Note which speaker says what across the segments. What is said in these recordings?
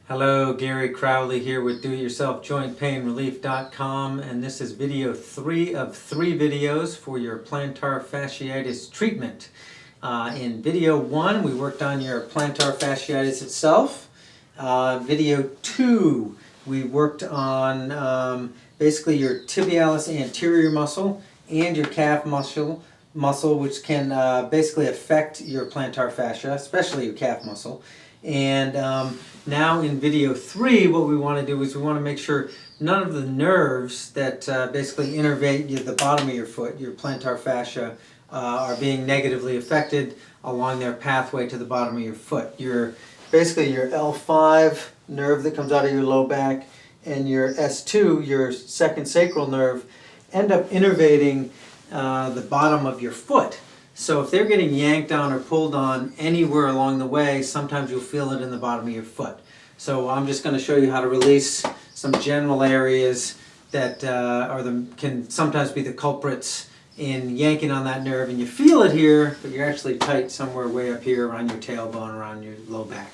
Speaker 1: Hello, Gary Crowley here with DoItYourselfJointPainRelief.com, and this is video 3 of 3 videos for your plantar fasciitis treatment. In video 1, we worked on your plantar fasciitis itself. Video 2, we worked on basically your tibialis anterior muscle and your calf muscle which can basically affect your plantar fascia, especially your calf muscle. And now in video 3, what we want to do is we want to make sure none of the nerves that basically innervate the bottom of your foot, your plantar fascia, are being negatively affected along their pathway to the bottom of your foot. Basically your L5 nerve that comes out of your low back and your S2, your second sacral nerve, end up innervating the bottom of your foot. So if they're getting yanked on or pulled on anywhere along the way, sometimes you'll feel it in the bottom of your foot. So I'm just going to show you how to release some general areas that can sometimes be the culprits in yanking on that nerve. And you feel it here, but you're actually tight somewhere way up here around your tailbone, around your low back.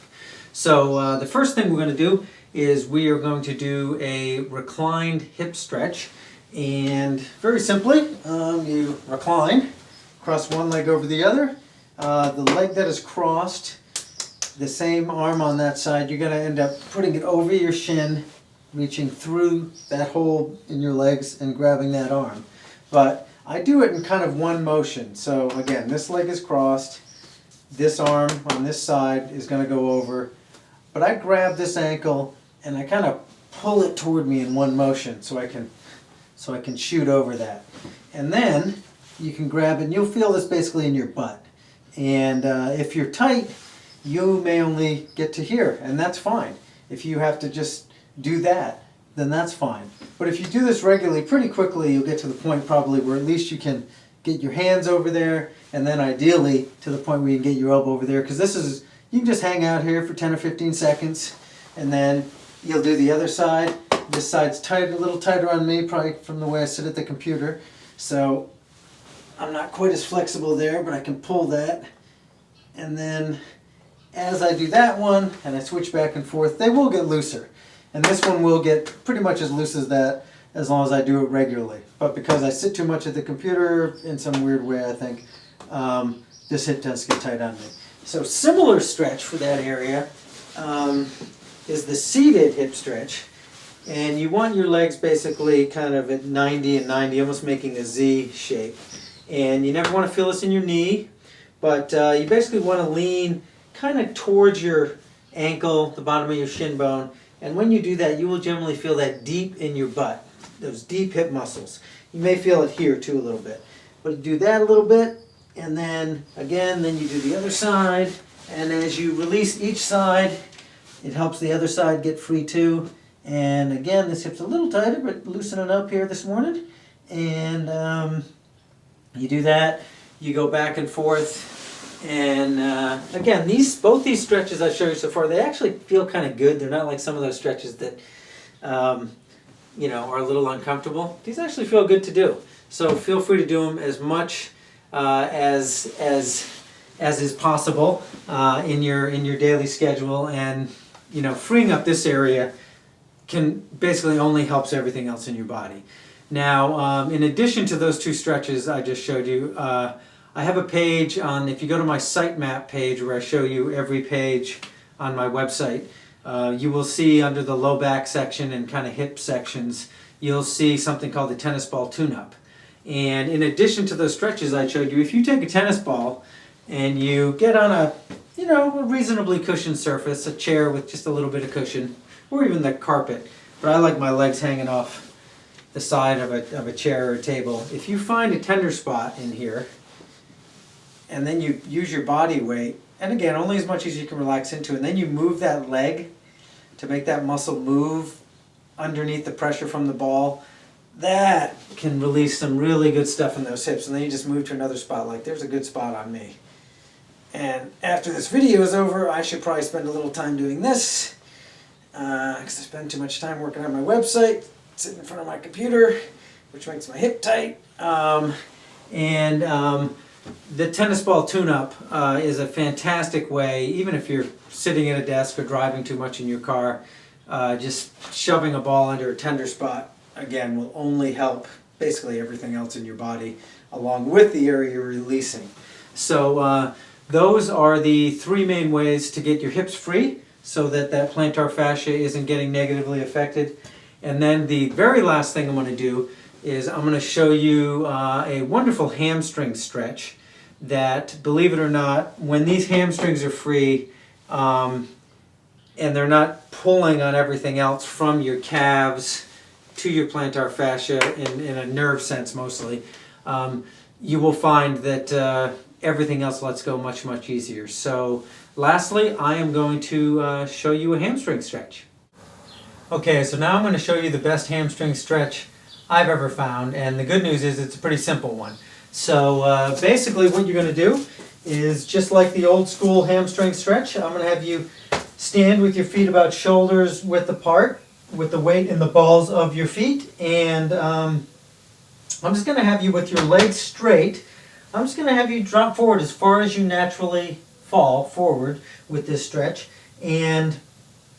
Speaker 1: So the first thing we're going to do is we are going to do a reclined hip stretch. And very simply, you recline. Cross one leg over the other. The leg that is crossed, the same arm on that side, you're going to end up putting it over your shin, reaching through that hole in your legs and grabbing that arm. But I do it in kind of one motion. So again, this leg is crossed. This arm on this side is going to go over. But I grab this ankle and I kind of pull it toward me in one motion so I can shoot over that. And then you can grab it, and you'll feel this basically in your butt. And if you're tight, you may only get to here, and that's fine. If you have to just do that, then that's fine. But if you do this regularly, pretty quickly you'll get to the point probably where at least you can get your hands over there, and then ideally to the point where you can get your elbow over there, because you can just hang out here for 10 or 15 seconds, and then you'll do the other side. This side's tight, a little tighter on me, probably from the way I sit at the computer. So I'm not quite as flexible there, but I can pull that. And then as I do that one, and I switch back and forth, they will get looser. And this one will get pretty much as loose as that, as long as I do it regularly. But because I sit too much at the computer in some weird way, I think, this hip tends to get tight on me. So similar stretch for that area is the seated hip stretch. And you want your legs basically kind of at 90 and 90, almost making a Z shape. And you never want to feel this in your knee, but you basically want to lean kind of towards your ankle, the bottom of your shin bone. And when you do that, you will generally feel that deep in your butt, those deep hip muscles. You may feel it here too a little bit. But do that a little bit, and then again, then you do the other side. And as you release each side, it helps the other side get free too. And again, this hip's a little tighter, but loosening up here this morning. And you do that, you go back and forth, and again, both these stretches I showed you so far, they actually feel kind of good. They're not like some of those stretches that are a little uncomfortable. These actually feel good to do. So feel free to do them as much as is possible in your daily schedule, and freeing up this area can basically only helps everything else in your body. Now, in addition to those two stretches I just showed you, I have a page if you go to my sitemap page where I show you every page on my website, you will see under the low back section and kind of hip sections, you'll see something called the tennis ball tune-up. And in addition to those stretches I showed you, if you take a tennis ball and you get on a reasonably cushioned surface, a chair with just a little bit of cushion, or even the carpet, but I like my legs hanging off the side of a chair or a table. If you find a tender spot in here, and then you use your body weight, and again, only as much as you can relax into it, and then you move that leg to make that muscle move underneath the pressure from the ball, that can release some really good stuff in those hips. And then you just move to another spot, like there's a good spot on me. And after this video is over, I should probably spend a little time doing this, because I spend too much time working on my website, sitting in front of my computer, which makes my hip tight. the tennis ball tune-up is a fantastic way, even if you're sitting at a desk or driving too much in your car, just shoving a ball under a tender spot, again, will only help basically everything else in your body along with the area you're releasing. So those are the three main ways to get your hips free so that that plantar fascia isn't getting negatively affected. And then the very last thing I'm going to do is I'm going to show you a wonderful hamstring stretch that, believe it or not, when these hamstrings are free and they're not pulling on everything else from your calves to your plantar fascia in a nerve sense mostly, you will find that everything else lets go much, much easier. So lastly, I am going to show you a hamstring stretch. Okay, so now I'm going to show you the best hamstring stretch I've ever found, and the good news is it's a pretty simple one. So basically what you're going to do is just like the old school hamstring stretch. I'm going to have you stand with your feet about shoulders width apart with the weight in the balls of your feet, and I'm just going to have you with your legs straight. I'm just going to have you drop forward as far as you naturally fall forward with this stretch, and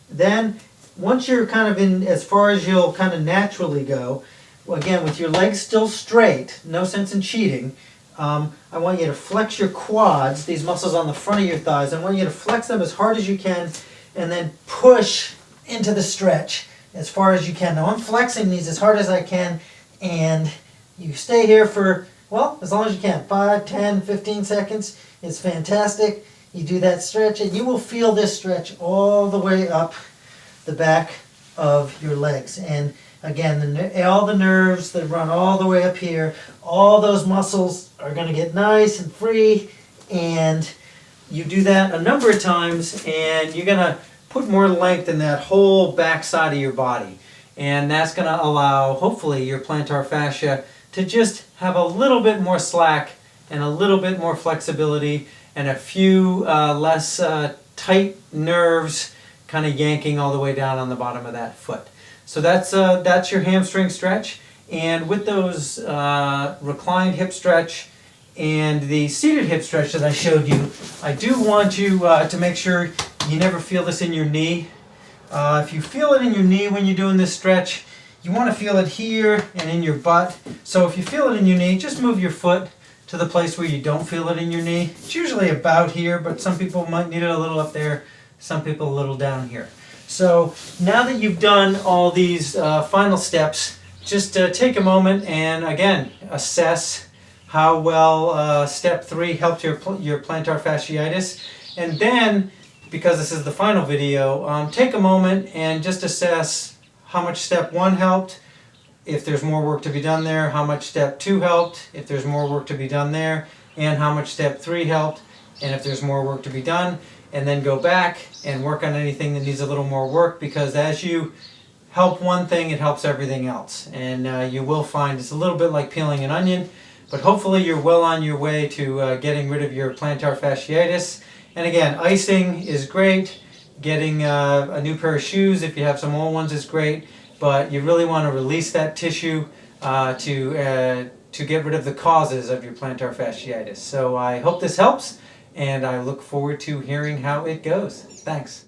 Speaker 1: then once you're kind of in as far as you'll kind of naturally go, again with your legs still straight, no sense in cheating, I want you to flex your quads, these muscles on the front of your thighs. I want you to flex them as hard as you can and then push into the stretch as far as you can. Now I'm flexing these as hard as I can, and you stay here for, well, as long as you can. 5, 10, 15 seconds. It's fantastic. You do that stretch and you will feel this stretch all the way up the back of your legs. And again, all the nerves that run all the way up here, all those muscles are going to get nice and free, and you do that a number of times and you're going to put more length in that whole back side of your body, and that's going to allow hopefully your plantar fascia to just have a little bit more slack and a little bit more flexibility and a few less tight nerves kind of yanking all the way down on the bottom of that foot. So that's your hamstring stretch. And with those reclined hip stretch and the seated hip stretch that I showed you, I do want you to make sure you never feel this in your knee. If you feel it in your knee when you're doing this stretch, you want to feel it here and in your butt. So if you feel it in your knee, just move your foot to the place where you don't feel it in your knee. It's usually about here, but some people might need it a little up there, some people a little down here. So now that you've done all these final steps, just take a moment and again assess how well step 3 helped your plantar fasciitis. And then, because this is the final video, take a moment and just assess how much step 1 helped, if there's more work to be done there, how much step 2 helped, if there's more work to be done there, and how much step 3 helped, and if there's more work to be done. And then go back and work on anything that needs a little more work, because as you help one thing, it helps everything else. And you will find it's a little bit like peeling an onion, but hopefully you're well on your way to getting rid of your plantar fasciitis. And again, icing is great. Getting a new pair of shoes if you have some old ones is great, but you really want to release that tissue to get rid of the causes of your plantar fasciitis. So I hope this helps, and I look forward to hearing how it goes. Thanks.